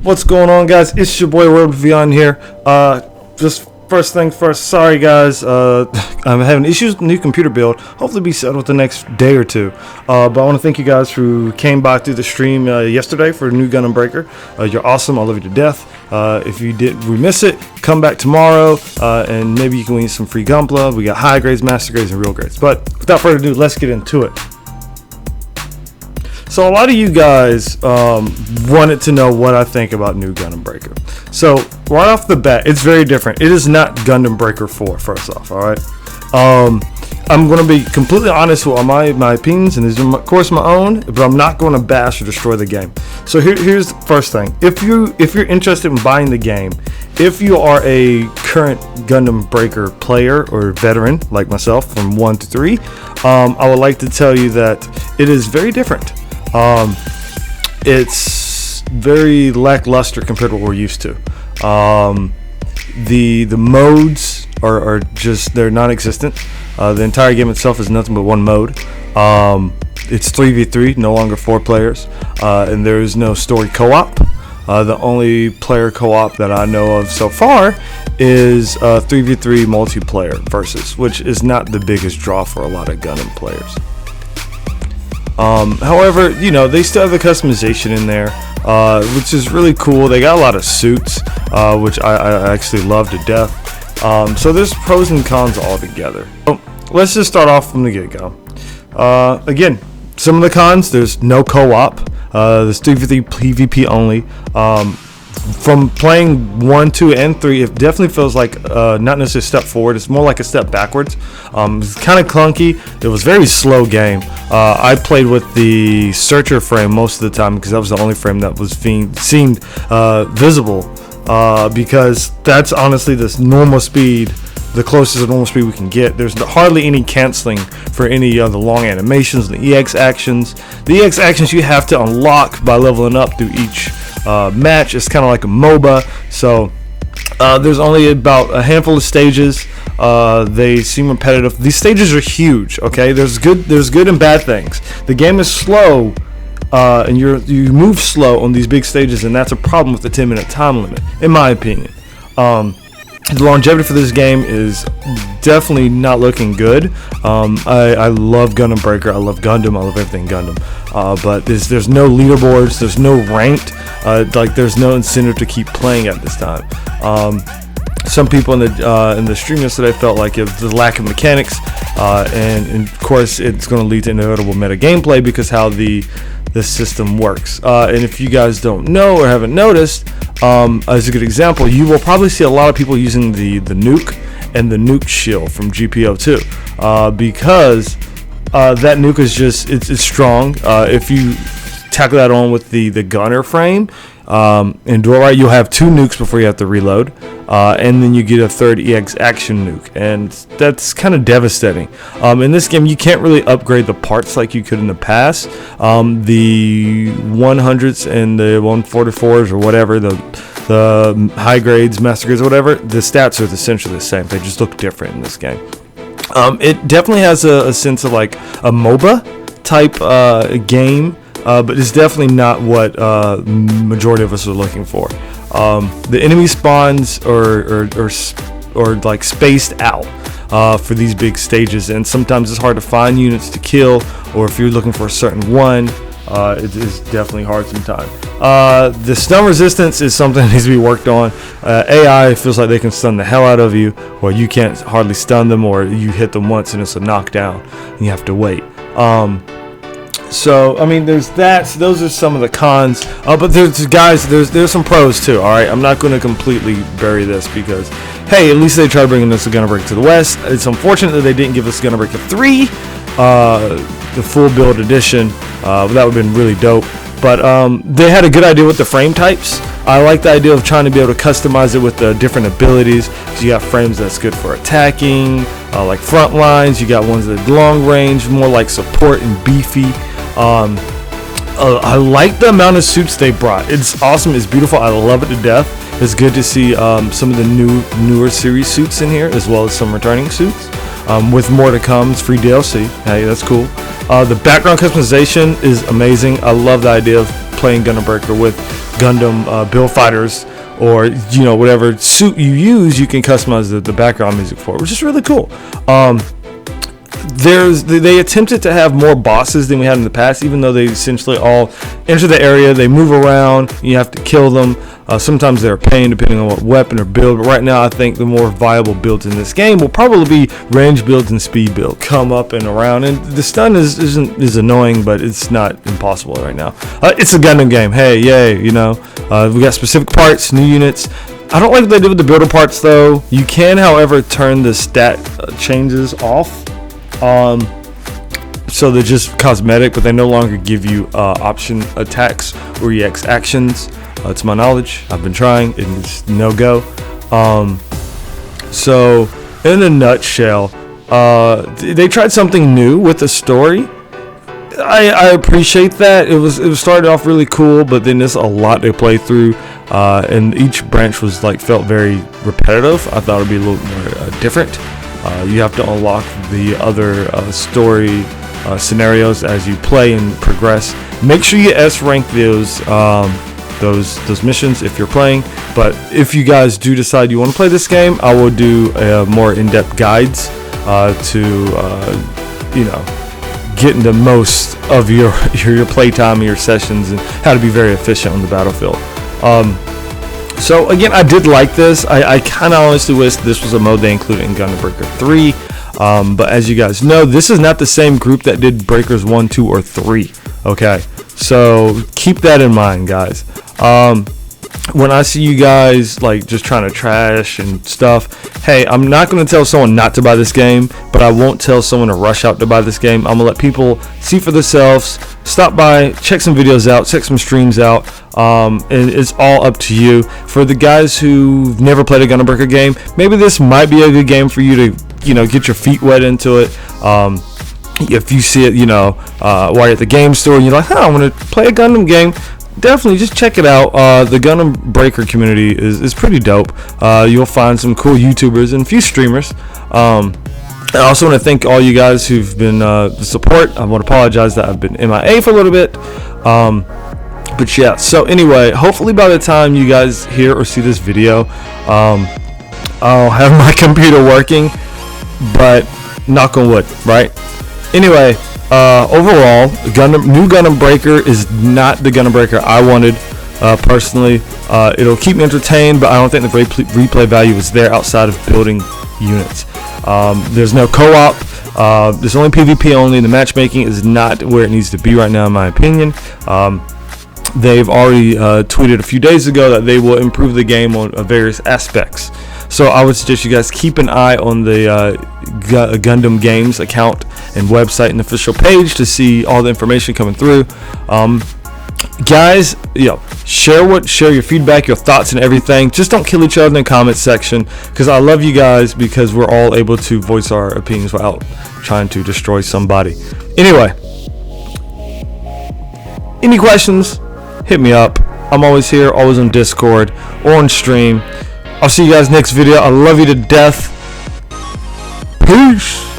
What's going on, guys? It's your boy RedWolfVion here. Just first things first, sorry guys, I'm having issues with the new computer build. Hopefully be settled with the next day or two. But I want to thank you guys who came by through the stream yesterday for new Gundam Breaker. You're awesome. I love you to death. If you did miss it, come back tomorrow and maybe you can win some free Gunpla. We got high grades, master grades, and real grades. But without further ado, let's get into it. So a lot of you guys wanted to know what I think about new Gundam Breaker. So right off the bat, it's very different. It is not Gundam Breaker 4, first off, all right? I'm going to be completely honest with my opinions, and these are, of course, my own, but I'm not going to bash or destroy the game. So here's the first thing. If you're interested in buying the game, if you are a current Gundam Breaker player or veteran like myself from 1 to 3, I would like to tell you that it is very different. It's very lackluster compared to what we're used to. The modes are just, they're non-existent. The entire game itself is nothing but one mode. It's 3v3, no longer 4 players, and there is no story co-op. The only player co-op that I know of so far is 3v3 multiplayer versus, which is not the biggest draw for a lot of Gundam players. However, you know, they still have the customization in there, which is really cool. They got a lot of suits, which I actually love to death. So there's pros and cons all together. So let's just start off from the get-go. Again, some of the cons: there's no co-op. There's 3v3 PvP only. From playing 1, 2, and 3, it definitely feels like not necessarily a step forward. It's more like a step backwards. It's kind of clunky. It was a very slow game. I played with the searcher frame most of the time because that was the only frame that was seemed visible. Because that's honestly the normal speed, the closest to normal speed we can get. There's hardly any canceling for any of the long animations, the EX actions. The EX actions you have to unlock by leveling up through each match. It's kind of like a MOBA, so there's only about a handful of stages. They seem repetitive. These stages are huge. Okay, there's good and bad things. The game is slow, and you move slow on these big stages, and that's a problem with the 10-minute time limit, in my opinion. The longevity for this game is definitely not looking good. I love Gundam Breaker. I love Gundam. I love everything Gundam. But there's no leaderboards. There's no ranked. There's no incentive to keep playing at this time. Some people in the stream yesterday felt like it was the lack of mechanics, and of course it's going to lead to inevitable meta gameplay because how the system works. And if you guys don't know or haven't noticed, as a good example, you will probably see a lot of people using the nuke and the nuke shield from GPO2 because that nuke is just it's strong. If you tackle that on with the gunner frame and do it right, you'll have 2 nukes before you have to reload, and then you get a 3rd EX action nuke, and that's kind of devastating. In this game, you can't really upgrade the parts like you could in the past. The 100s and the 144s or whatever, the high grades, master grades, whatever, the stats are essentially the same. They just look different in this game. It definitely has a sense of like a MOBA type game. But it's definitely not what majority of us are looking for. The enemy spawns are like spaced out for these big stages, and sometimes it's hard to find units to kill, or if you're looking for a certain one, it is definitely hard sometimes. The stun resistance is something that needs to be worked on. AI feels like they can stun the hell out of you, or you can't hardly stun them, or you hit them once and it's a knockdown and you have to wait. So I mean, there's that. So those are some of the cons. But there's some pros too. All right, I'm not going to completely bury this because, hey, at least they tried bringing this Gundam Breaker to the West. It's unfortunate that they didn't give us Gundam Breaker 3, the full build edition. That would have been really dope. But they had a good idea with the frame types. I like the idea of trying to be able to customize it with the different abilities. So you got frames that's good for attacking, like front lines. You got ones that long range, more like support and beefy. I like the amount of suits they brought. It's awesome. It's beautiful. I love it to death. It's good to see some of the newer series suits in here, as well as some returning suits. With more to come. It's free DLC. Hey, that's cool. The background customization is amazing. I love the idea of playing Gundam Breaker with Gundam build fighters, or whatever suit you use, you can customize the background music for, which is really cool. They attempted to have more bosses than we had in the past, even though they essentially all enter the area, they move around, you have to kill them. Sometimes they're a pain depending on what weapon or build, but right now I think the more viable builds in this game will probably be range builds and speed build. Come up and around, and the stun is annoying, but it's not impossible right now. It's a Gundam game, hey, yay, we got specific parts, new units. I don't like what they did with the builder parts though. You can, however, turn the stat changes off. So they're just cosmetic, but they no longer give you option attacks or EX actions. To my knowledge, I've been trying, it's no go. So in a nutshell, they tried something new with the story. I appreciate that. It was started off really cool, but then there's a lot to play through, and each branch was felt very repetitive. I thought it'd be a little more different. You have to unlock the other story scenarios as you play and progress. Make sure you S rank those missions if you're playing. But if you guys do decide you want to play this game, I will do more in-depth guides to getting the most of your playtime and your sessions, and how to be very efficient on the battlefield. So again, I did like this. I kind of honestly wish this was a mode they included in Gundam Breaker 3. But as you guys know, this is not the same group that did Breakers 1, 2, or 3. Okay, so keep that in mind, guys. When I see you guys just trying to trash and stuff, hey, I'm not going to tell someone not to buy this game, but I won't tell someone to rush out to buy this game. I'm going to let people see for themselves, stop by, check some videos out, check some streams out, and it's all up to you. For the guys who've never played a Gundam Breaker game, maybe this might be a good game for you to get your feet wet into it. If you see it, while you're at the game store and you're like, I want to play a Gundam game, definitely just check it out. The Gundam Breaker community is pretty dope. You'll find some cool YouTubers and a few streamers. I also want to thank all you guys who've been the support. I want to apologize that I've been MIA for a little bit. But yeah, so anyway, hopefully by the time you guys hear or see this video, I'll have my computer working, but knock on wood, right? Anyway, overall, new Gundam Breaker is not the Gundam Breaker I wanted personally. It'll keep me entertained, but I don't think the replay value is there outside of building units. There's no co-op. There's only PvP only. The matchmaking is not where it needs to be right now, in my opinion. They've already tweeted a few days ago that they will improve the game on various aspects. So I would suggest you guys keep an eye on the Gundam Games account and website and official page to see all the information coming through. Guys, share your feedback, your thoughts, and everything. Just don't kill each other in the comment section, because I love you guys, because we're all able to voice our opinions without trying to destroy somebody. Anyway, any questions, hit me up. I'm always here, always on Discord or on stream. I'll see you guys next video. I love you to death. Peace.